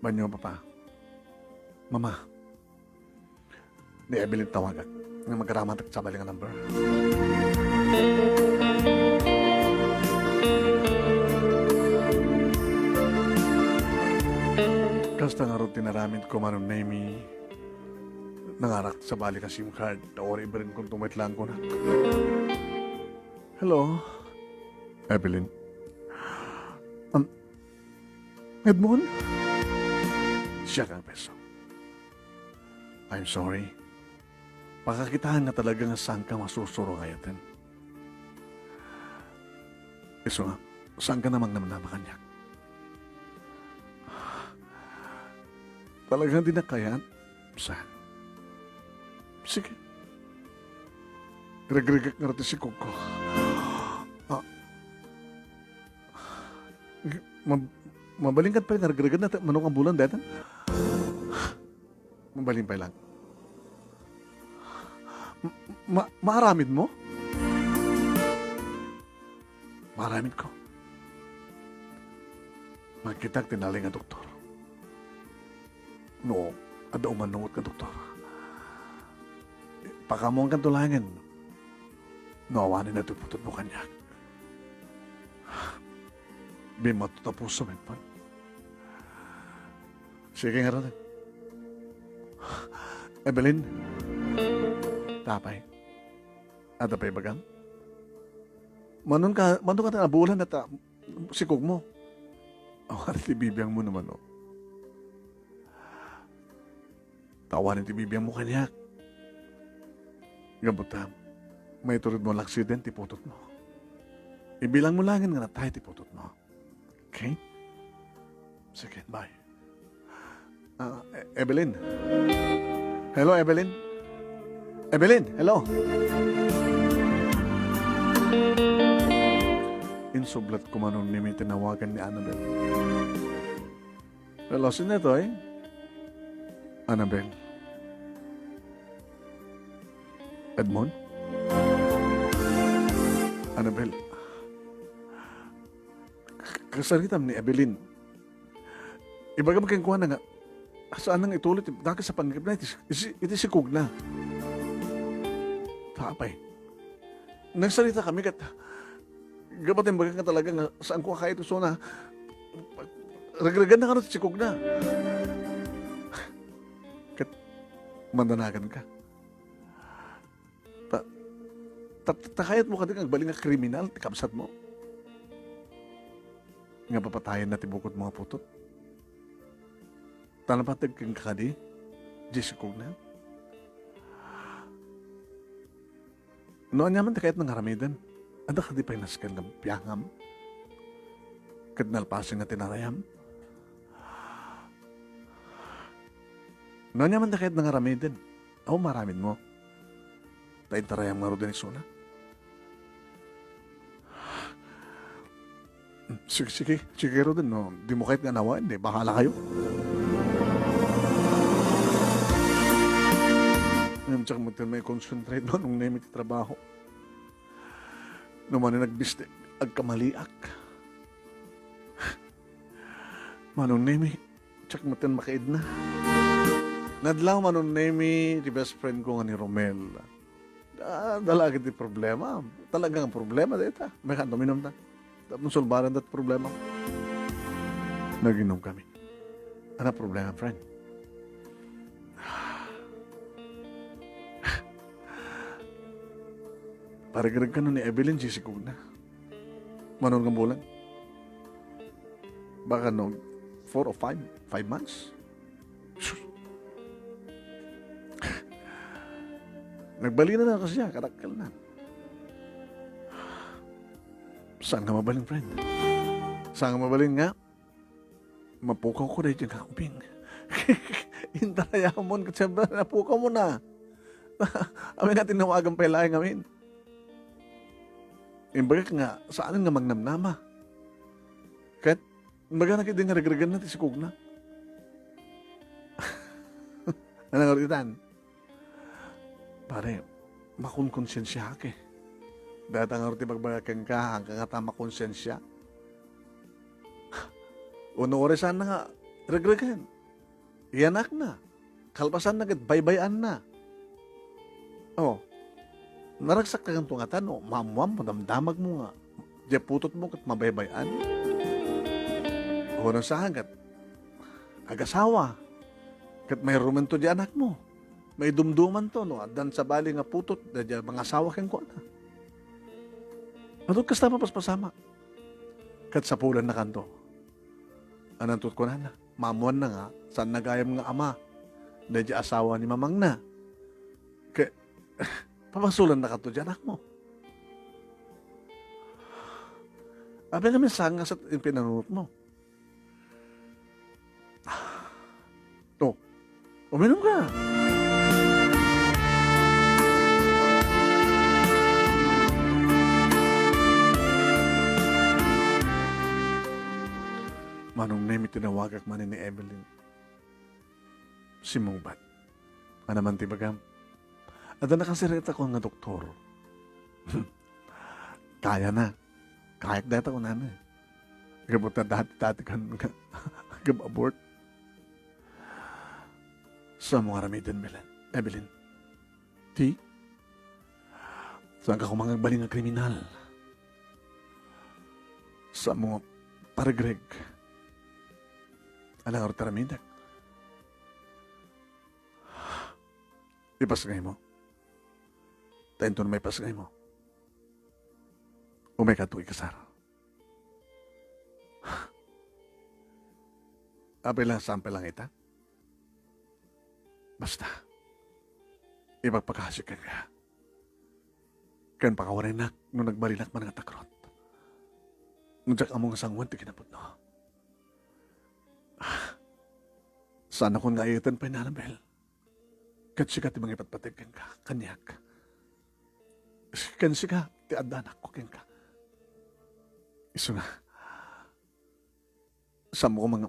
Banyo, papa. Mama. ni Evelyn tawagan nga magkaramat at sabali nga number. Kasta nga rin tinaramid ko manong name nangarak sa bali ka SIM card. Taori ba rin kung tumitlang ko na. Hello? Evelyn? Edmond? Siya kang peso. I'm sorry. Pakakitahan na talaga nga saan ka masusuro ngayon. Iso nga, saan ka namang namnama kanya? Talagang di na kaya? Saan? Sige. Regregak nga rin si Coco. Mabalingkat pa rin, regregak na manong ang bulan datan. Mabaling pa lang. Maaramid mo? Maaramid ko. Magkitag tinaling nga doktor. No, ada umanungot ka doktor. Pakamong kang tulangin. Nawawanin na tuputot mo kanya. Bimato tapos sa medpan. Sige nga rin. Evelyn. Tapay. Ada pa'y bagang? Manon ka na bulan at sikog mo. Awanin tibibiyang mo naman, o. Tawanin tibibiyang mo kanya. Gabutam. May turod mo laksident, tiputot mo. Ibilang mo langin nga na tayo tiputot mo. Okay? Sige, bye. Evelyn. Hello, Evelyn. Evelyn, hello. Insublat ko man nung nimi tinawagan ni Annabel. Hello, sino ito eh? Annabel. Edmond? Annabel. Kasalitam ni Evelyn. Ibaga magkangkuhan na nga. Saan nang itulit? Daka sa panggap na iti sikog na. Tapay. Nagsalita kami kat gabatin baga ka talaga nga saan ko kaya ito so na regragan na ka na sikog na. Kat mandanagan ka. Takayat mo ka din ang baling nga kriminal, tikapsat mo. Nga papatayan na tibukot mga putot. Tanapatag kang kakadi, Jessica na. Noon naman takayat ng haramidan, ada ka di pa inaskan ng piyangam, kadnalpasin na tinarayam. Noon naman takayat ng haramidan, ako maramid mo, taintarayam nga ro din iksuna. Sige ro din, no? Di mo kahit nga nawain, bahala kayo. Ngayon, tsaka may concentrate mo nung name iti trabaho. Nung man nagbiste, agkamaliak. Manong name, tsaka matan makaid na. Nadlaw manong name, the best friend ko nga ni Romel. Dalagit di problema. Talagang problema dito. May kanto minom na. Tapos sulbaran dat problema. Naginom kami. Ano problema, friend? Parigirag ka nun ni Evelyn, sisikog na. Manon kang bulan? Baka no, 4 or 5 months? Nagbali na kasi siya, karakal na. Saan nga mabaling, friend? Saan nga mabaling nga? Mapukaw ko rin yung kakuping. Intaraya mo, kasi napukaw mo na. Amin nga tinawagan pa ilaing amin. Imbaga nga, saan nga magnamnama? Kahit, imbaga na kita nga regragan natin si Kugna. Anong oritan? Pare, makunkonsensya ka eh. Dahil ang orti magbagakang ka, hanggang nga tama konsensya. Uno oresan na nga, regragan. Iyanak na. Kalpasan na, baybayan na. Oh, naragsak ka ng tungatan, o mamuam mo, damdamag mo nga. Diya putot mo kat mabaybayan. O nang sahagat, agasawa, kat may rumento di anak mo. May dumduman to, no? Dan sa bali nga putot, diya mga asawa kang ko na. Ano kasta papaspasama? Kat sa pulan na kanto. Anantot ko na, mamuan na nga, saan nagayam nga ama, diya asawa ni mamang na. Kaya, papasulan na ka to dyan, anak mo. Abi namin sanga sa pinanunot mo. Oh, uminom ka. Manong nemi tinawagak man ni Evelyn. Si Mubat. Anaman tibagam. At nakasirita ko nga doktor. Kaya na. Kahit data ko na na. Gabot na dati kan gab-abort. Sa mga ramidan, Evelyn. Ti? Saan ka kumangag baling nga kriminal? Sa mga paragreg. Alang arot ramidak. Ipasgay mo. Tento na may pasgay mo. O may katuloy kasar. Apay lang sample lang ita. Basta. Ipagpakasik ka nga. Kan pakawarinak nung nagbarinak man nga takrot. Ngunjak among sangwan ti kinapot no. Sana kung naitan pa inanabel. Kat siya ti mga ipatpatig ka, kanyak. Kan siya ti adanak ko ka. Iso na. Sa mo ko mga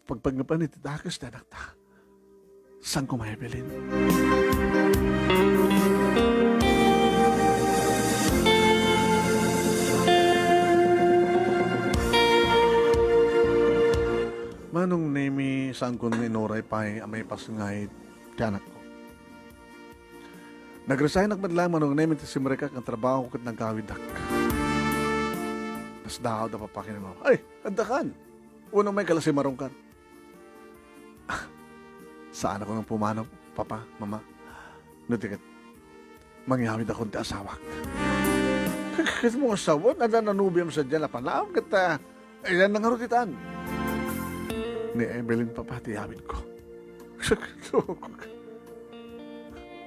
pagpagnapan iti dakas na nakta. Saan ko maibelin? Manong nemi saan ko inuray pa'y amay pasangay tiyanak ko. Nag-resign nagmadlang manong nemi ti simreka ang trabaho ko kat nagkawidak. Nas dahaw da papakin mo. Ay, andakan! Unang may kalasimarong kan. Saan ako nang pumanaw, papa, mama? Nutikat, mangyawid akong ti asawak. Kasi mo asawa, nada nanubiyam sa dyan, napanaam kita. Ilan nang harutitan. Ni Evelyn papatiyawin ko.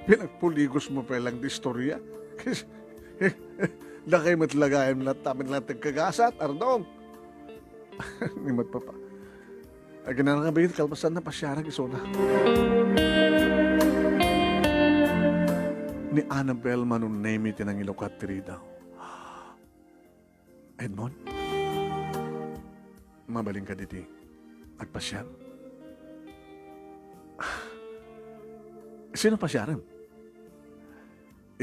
Pinagpuligos mo pa lang di istorya. Lakay matlagayan na tamin lang tagkagasat, ardong. Ni matpapa. Ay ganang nga bigit kalpasan na pasyarang isona. Ni Annabelle manun name tinang ilokat tiri daw. Edmond, mabaling ka diti. Agpasyar? Sino pasyaran?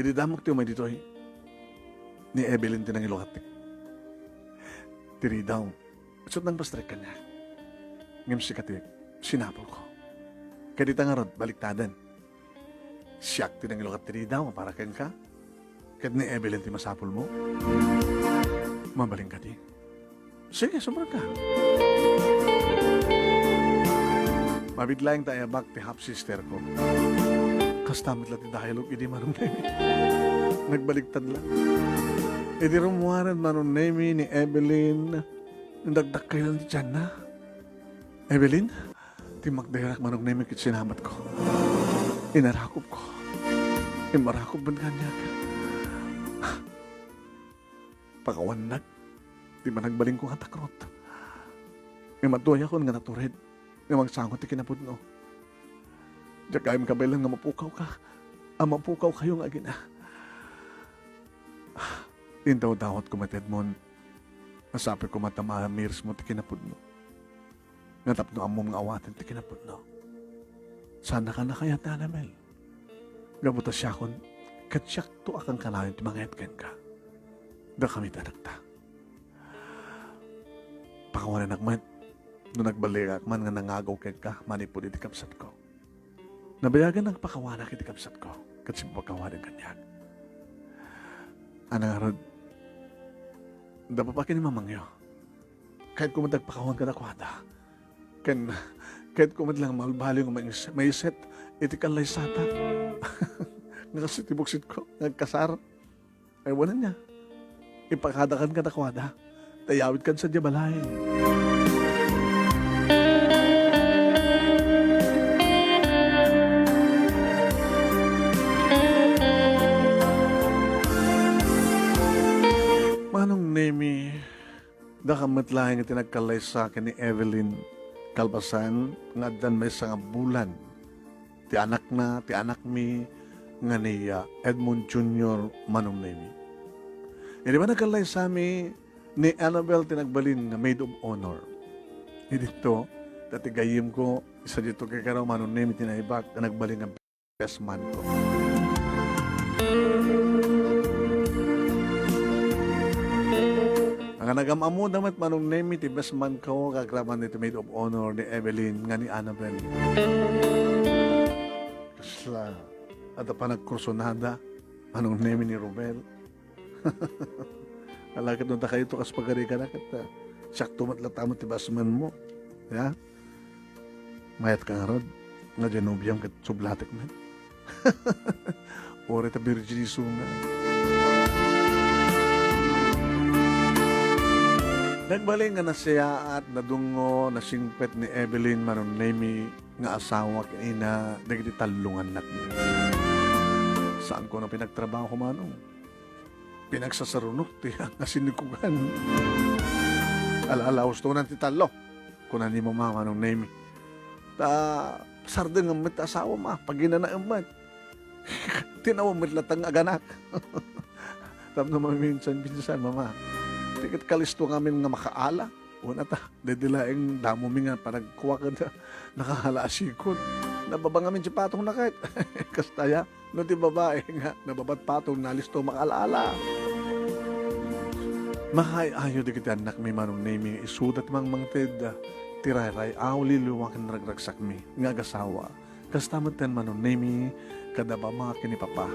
Ididamok tiyo may ditoy. Ni Evelyn tinang ilokat tiri daw. Sot nang pastrek ka niya. Ngam si kati, sinapol ko. Kaya di nga rod, baliktadan. Siyak tinang ilokat tiri daw, para ken ka. Kaya ni Evelyn ti masapol mo. Mabaling ka di. Sige, sobrang ka. Mabiglayang tayo bak ti half-sister ko. Kastamit lang ti dialog, hindi manong nemi. Nagbaliktad lang. Hindi rumuwaran manong nemi ni Evelyn. Nagdagdag kayo lang dyan na. Evelyn, ti magdayak manong nemi kit sinamat ko. Inarakop ko. Imarakop ban kanyak. Pakawanag. Di man nagbaling ko nga takrot. Imatuay ako nga naturid. Nga magsangot ti kinapod no. Diya kayong kabilang nga mapukaw ka. Mapukaw kayo nga gina. Indaw dawat ko matid mo. Nasabi ko matamamirs mo ti kinapod no. Nga tapno amom nga awatin ti kinapod no. Sana ka na kaya tanamel. Gabutas siya kon. Katsyak to akang kalayon ti mga etken ka. Da kami tanakta. Pakawanan akman. Nung nagbalik man nga nangagaw ken ka, manipod iti kapsat ko. Nabayagan ang pakawana kiti kapsat ko. Kasi pagkawarin kanyak. Anang arad, dapat pa kini mamangyo. Kahit kumadag pakawan ka na kwada. Kahit kumadlang malbali ng may set, itikal lay sata. Nga kasi tibuksit ko, nagkasar. Ay wala niya. Ipakadakan ka na kwada. Tayawid kan sa diyabalay. Manong Nemi, dakamatlahin nga tinagkalay sa akin ni Evelyn Kalbasan nga dan may nga bulan. Ti anak na, ti anak mi nga ni Edmund Jr. Manong Nemi. Hindi ba nagkalay sa amin ni Annabel tinagbalin nga maid of honor. Dito, dati gayim ko, isa dito kay Karaw Manong Nemi tinaibak na nagbalin nga best man ko. Ang nagamamu damat Manong Nemi ti best man ko kagraman nito maid of honor ni Evelyn nga ni Annabel. Kasla, at pa nagkursonada Manong Nemi ni Romel. Alakit nung kayo ito kas pagari ka na kita. Siyak tumatlatamot ti basman mo. Ya? Mayat ka nga rod. Nga Genovia kat sublatik man. Ore ta Virgin Sunga. Nagbaling nga na siya at nadungo na singpet ni Evelyn Manong Nemi nga asawa kay na nagiti talungan nak niya. Saan ko na pinagtrabaho manong? Pinagsasarunok ti nga sinikugan. Alalaos to na ti talo. Kuna ni mo Manong Nemi. Sarden nga met asawa ma. Pag ginanaamat. Tinawamit latang aganak. Tapos naman minsan, mama. Tikit kalisto ngamin nga makaala. Una ta, dedilaeng damo mi nga panagkuha ka na nakahala asikot. Nababa ngamin si patong na kahit. Kastaya, no ti babae nga, nababat patong nalisto makaalaala. Mahay-ayo di kita anak may Manong Nemi isudat mang ted tiraray awli luwakan ragragsak mi nga agasawa. Kastamad ten Manong Nemi kadaba mga kinipapa.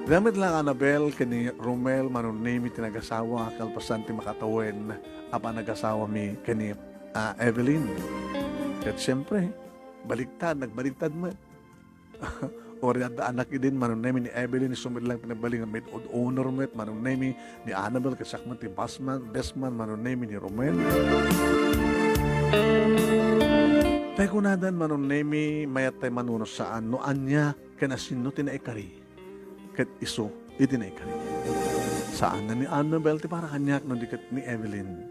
Damit lang Annabel kani Romel Manong Nemi tinagasawa kalpasan ti makatawen apa nagasawa mi kani Evelyn. At siyempre, nagbaligtad mo. Ori at anak din Manong Nemi ni Evelyn ni sumid lang pinabaling maid of honor met Manong Nemi ni Annabel kasakman ti bestman Manong Nemi ni Romel. Tay kunadan Manong Nemi mayat tay manuno saan no anya kanasino tinaikari. Kat iso, itinaikari. Saan na ni Annabel, ti para kanyak no dikat ni Evelyn.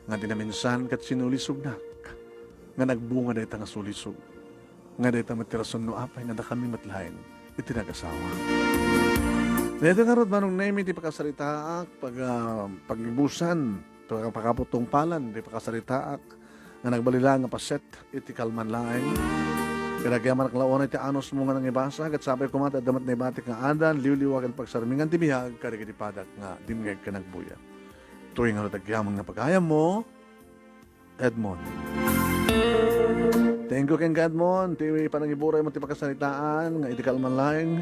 Nga dinaminsan kat sinulisog nak. Nga nagbunga dahi nga sulisog. Nga dahi matirason no apay, nga da kami matlahin. Itinagasawa. Dito nga rod, Manong Nemi, di pakasaritaak, paglibusan, pagkaputong palan, di pakasaritaak, nga nagbalila nga paset, iti kalman laing. Kinagyaman ak laon iti anos mo nga nang ibasa kat sabay kumata damat na ibatik nga adan liwliwagan pagsarmingan ti bihag karigi ti padak nga dimngeg ka nagbuya. Tuwing nga tagyaman nga pagayam mo, Edmond. Thank you keng Edmond. Ti panangiburay mo ti pakasalitaan nga iti kalman laing.